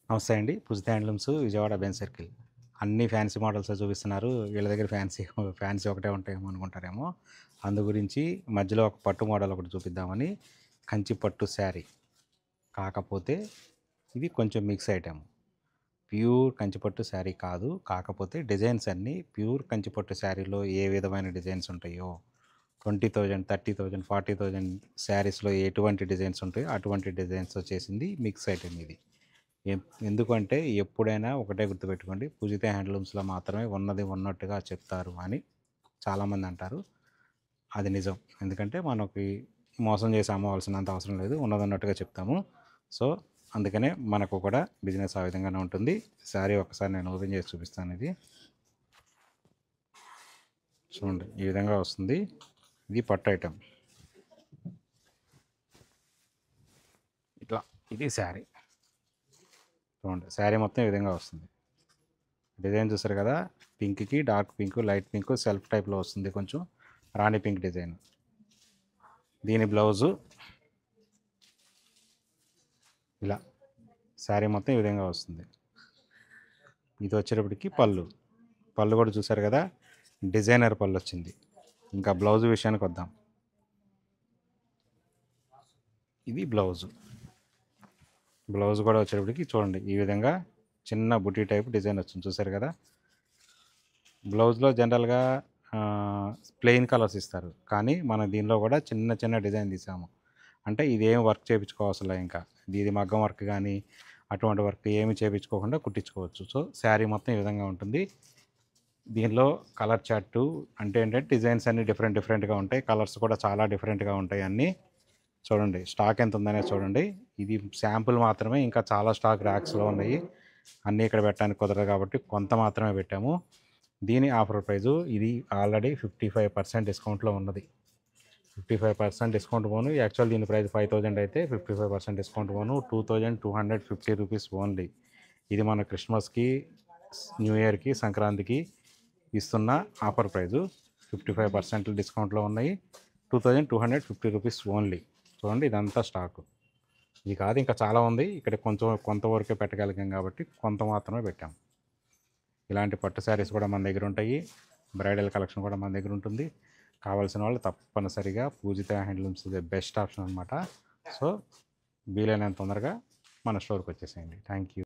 నమస్తే అండి. పూజిత handlooms Vijayawada Benz circle. అన్ని ఫ్యాన్సీ మోడల్సే చూపిస్తున్నారు. వీళ్ళ దగ్గర ఫ్యాన్సీ ఒకటే ఉంటాయేమో అనుకుంటారేమో. అందు గురించి మధ్యలో ఒక పట్టు మోడల్ ఒకటి చూపిద్దామని కంచి పట్టు శారీ. కాకపోతే ఇది కొంచెం మిక్స్ ఐటెమ్. ప్యూర్ కంచిపట్టు శారీ కాదు. కాకపోతే డిజైన్స్ అన్నీ ప్యూర్ కంచిపట్టు శారీలో ఏ విధమైన డిజైన్స్ ఉంటాయో 20,000, 30,000, 40,000 శారీస్‌లో ఎటువంటి డిజైన్స్ ఉంటాయో అటువంటి డిజైన్స్‌తో చేసింది మిక్స్ ఐటెమ్ ఇది. ఎందుకంటే ఎప్పుడైనా ఒకటే గుర్తుపెట్టుకోండి. పూజిత హ్యాండ్లూమ్స్‌లో మాత్రమే ఉన్నది ఉన్నట్టుగా చెప్తారు అని చాలామంది అంటారు. అది నిజం. ఎందుకంటే మనకి మోసం చేసి అమ్మవలసినంత అవసరం లేదు. ఉన్నది ఉన్నట్టుగా చెప్తాము. సో, అందుకనే మనకు కూడా బిజినెస్ ఆ విధంగానే ఉంటుంది. శారీ ఒక్కసారి నేను ఓపెన్ చేసి చూపిస్తాను ఇది. చూడండి ఈ విధంగా వస్తుంది. ఇది పట్టు ఐటెమ్. ఇట్లా ఇది శారీ. చూడండి శారీ మొత్తం ఈ విధంగా వస్తుంది. డిజైన్ చూసారు కదా, పింక్కి dark pink, light pink, self టైప్లో వస్తుంది. కొంచెం రాణి పింక్ డిజైన్. దీని బ్లౌజు ఇలా శారీ మొత్తం ఈ విధంగా వస్తుంది. ఇది వచ్చేటప్పటికి పళ్ళు. పళ్ళు కూడా చూసారు కదా, డిజైనర్ పళ్ళు వచ్చింది. ఇంకా బ్లౌజ్ విషయానికి వద్దాం. ఇది బ్లౌజు. బ్లౌజ్ కూడా వచ్చేటప్పటికి చూడండి ఈ విధంగా చిన్న బుటీ టైప్ డిజైన్ వచ్చింది. చూసారు కదా, బ్లౌజ్లో జనరల్గా ప్లెయిన్ కలర్స్ ఇస్తారు, కానీ మనం దీనిలో కూడా చిన్న చిన్న డిజైన్ తీసాము. అంటే ఇదేం వర్క్ చేయించుకోవాల్సిన ఇంకా ఇది మగ్గం వర్క్ కానీ అటువంటి వర్క్ ఏమి చేయించుకోకుండా కుట్టించుకోవచ్చు. సో శారీ మొత్తం ఈ విధంగా ఉంటుంది. దీనిలో కలర్ చార్టు అంటే ఏంటంటే డిజైన్స్ అన్నీ డిఫరెంట్గా ఉంటాయి. కలర్స్ కూడా చాలా డిఫరెంట్గా ఉంటాయి అన్నీ. చూడండి స్టాక్ ఎంత ఉందనేది చూడండి. ఇది శాంపుల్ మాత్రమే, ఇంకా చాలా స్టాక్ ర్యాక్స్లో ఉన్నాయి. అన్నీ ఇక్కడ పెట్టడానికి కుదరదు కాబట్టి కొంత మాత్రమే పెట్టాము. దీని ఆఫర్ ప్రైజు ఇది ఆల్రెడీ 55% డిస్కౌంట్లో ఉన్నది. 55% డిస్కౌంట్ పోను. యాక్చువల్ దీని ప్రైస్ 5,000 అయితే 55% డిస్కౌంట్ పోను 2,250 రూపీస్ ఓన్లీ. ఇది మన క్రిస్మస్కి, న్యూ ఇయర్కి, సంక్రాంతికి ఇస్తున్న ఆఫర్ ప్రైజు. 55% డిస్కౌంట్లో ఉన్నాయి. 2,250 రూపీస్ ఓన్లీ. చూడండి ఇదంతా స్టాకు. ఇది కాదు ఇంకా చాలా ఉంది. ఇక్కడ కొంతవరకే పెట్టగలిగాం కాబట్టి కొంత మాత్రమే పెట్టాం. ఇలాంటి పట్టు శారీస్ కూడా మన దగ్గర ఉంటాయి. బ్రైడల్ కలెక్షన్ కూడా మన దగ్గర ఉంటుంది. కావాల్సిన వాళ్ళు తప్పనిసరిగా పూజిత హ్యాండ్లూమ్స్ ది బెస్ట్ ఆప్షన్ అనమాట. సో వీలైనంత తొందరగా మన స్టోర్కి వచ్చేసేయండి. Thank you.